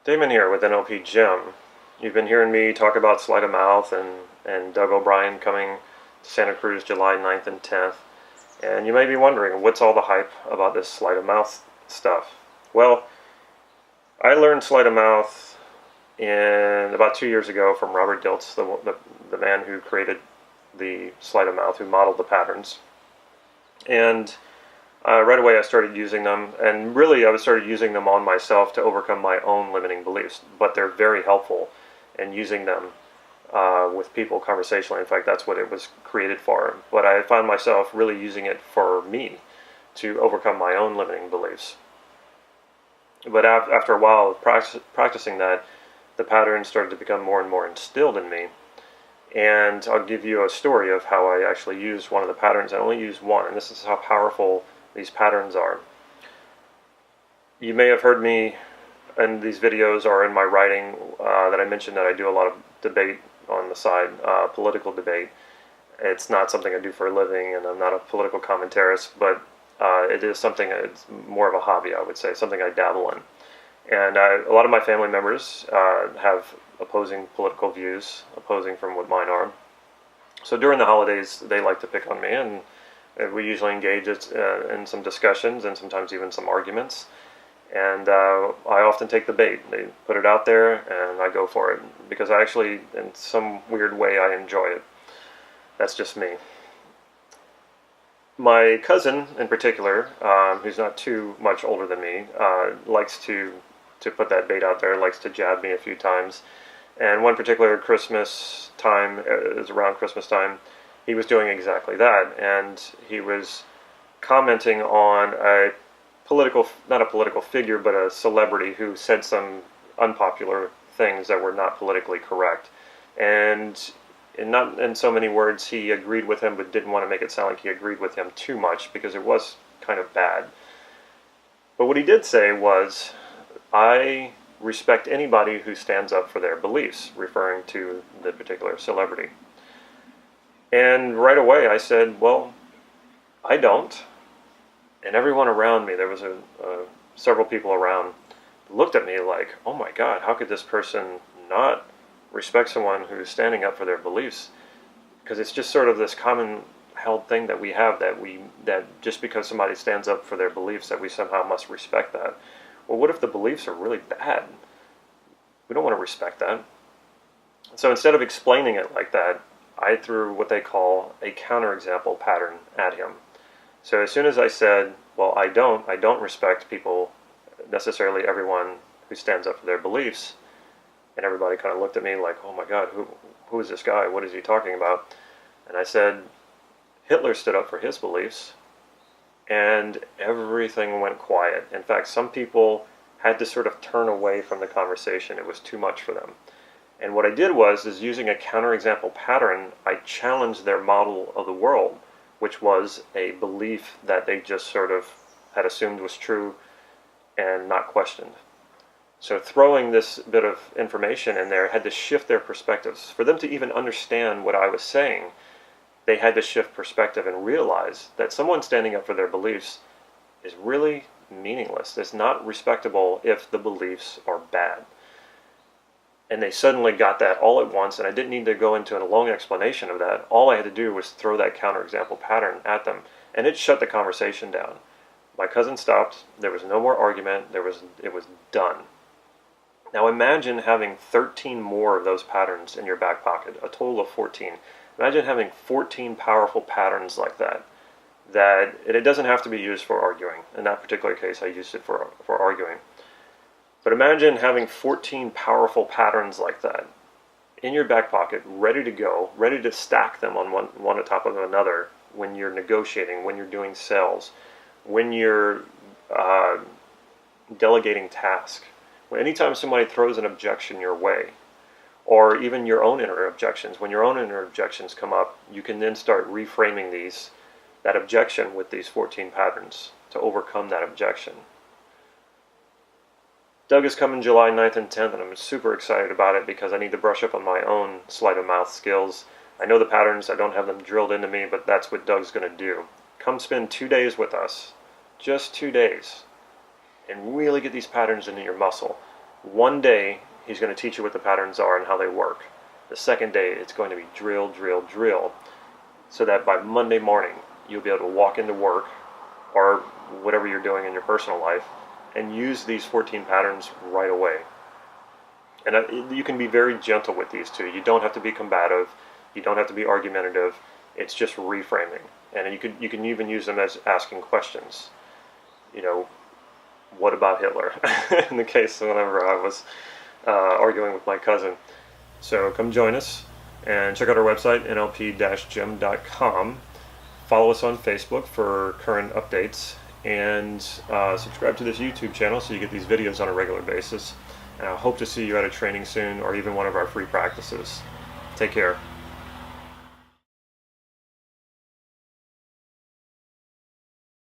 Damon here with NLP Gym. You've been hearing me talk about Sleight of Mouth and Doug O'Brien coming to Santa Cruz July 9th and 10th. And you may be wondering, what's all the hype about this Sleight of Mouth stuff? Well, I learned Sleight of Mouth in about 2 years ago from Robert Dilts, the man who created the Sleight of Mouth, who modeled the patterns. And right away I started using them, and really I started using them on myself to overcome my own limiting beliefs, but they're very helpful in using them with people conversationally. In fact, that's what it was created for. But I found myself really using it for me to overcome my own limiting beliefs. But after a while of practicing that, the patterns started to become more and more instilled in me. And I'll give you a story of how I actually used one of the patterns. I only used one, and this is how powerful these patterns are. You may have heard me in these videos or in my writing that I mentioned that I do a lot of debate on the side, political debate. It's not something I do for a living, and I'm not a political commentarist, but it is something, it's more of a hobby, I would say, something I dabble in. And a lot of my family members have opposing political views, opposing from what mine are. So during the holidays, they like to pick on me, and we usually engage in some discussions and sometimes even some arguments. And I often take the bait. They put it out there, and I go for it because I actually, in some weird way, I enjoy it. That's just me. My cousin, in particular, who's not too much older than me, likes to put that bait out there, likes to jab me a few times. And one particular Christmas time, it was around Christmas time, he was doing exactly that. And he was commenting on a political, not a political figure, but a celebrity who said some unpopular things that were not politically correct. And not in so many words, he agreed with him, but didn't want to make it sound like he agreed with him too much because it was kind of bad. But what he did say was, I respect anybody who stands up for their beliefs, referring to the particular celebrity. And right away I said, well, I don't. And everyone around me, there was several people around, looked at me like, oh my God, how could this person not respect someone who's standing up for their beliefs? Because it's just sort of this common held thing that we have, that just because somebody stands up for their beliefs that we somehow must respect that. Well, what if the beliefs are really bad? We don't want to respect that. So instead of explaining it like that, I threw what they call a counterexample pattern at him. So as soon as I said, well, I don't respect people, necessarily everyone who stands up for their beliefs, and everybody kind of looked at me like, oh my God, who is this guy? What is he talking about? And I said, Hitler stood up for his beliefs, and everything went quiet. In fact, some people had to sort of turn away from the conversation. It was too much for them. And what I did is using a counterexample pattern, I challenged their model of the world, which was a belief that they just sort of had assumed was true and not questioned. So throwing this bit of information in there had to shift their perspectives. For them to even understand what I was saying, they had to shift perspective and realize that someone standing up for their beliefs is really meaningless. It's not respectable if the beliefs are bad. And they suddenly got that all at once, and I didn't need to go into a long explanation of that. All I had to do was throw that counterexample pattern at them, and it shut the conversation down. My cousin stopped. There was no more argument. It was done. Now imagine having 13 more of those patterns in your back pocket, a total of 14. Imagine having 14 powerful patterns like that. It doesn't have to be used for arguing. In that particular case, I used it for arguing. But imagine having 14 powerful patterns like that in your back pocket, ready to go, ready to stack them on one on top of another when you're negotiating, when you're doing sales, when you're delegating tasks. Anytime somebody throws an objection your way, or even your own inner objections, when your own inner objections come up, you can then start reframing that objection with these 14 patterns to overcome that objection. Doug is coming July 9th and 10th, and I'm super excited about it because I need to brush up on my own Sleight of Mouth skills. I know the patterns, I don't have them drilled into me, but that's what Doug's going to do. Come spend 2 days with us, just 2 days, and really get these patterns into your muscle. One day, he's going to teach you what the patterns are and how they work. The second day, it's going to be drill, drill, drill, so that by Monday morning, you'll be able to walk into work or whatever you're doing in your personal life and use these 14 patterns right away. And you can be very gentle with these too. You don't have to be combative. You don't have to be argumentative. It's just reframing. And you can even use them as asking questions. You know, what about Hitler? In the case whenever I was arguing with my cousin. So come join us and check out our website, nlp-gym.com. Follow us on Facebook for current updates, and subscribe to this YouTube channel so you get these videos on a regular basis. And I hope to see you at a training soon, or even one of our free practices. Take care.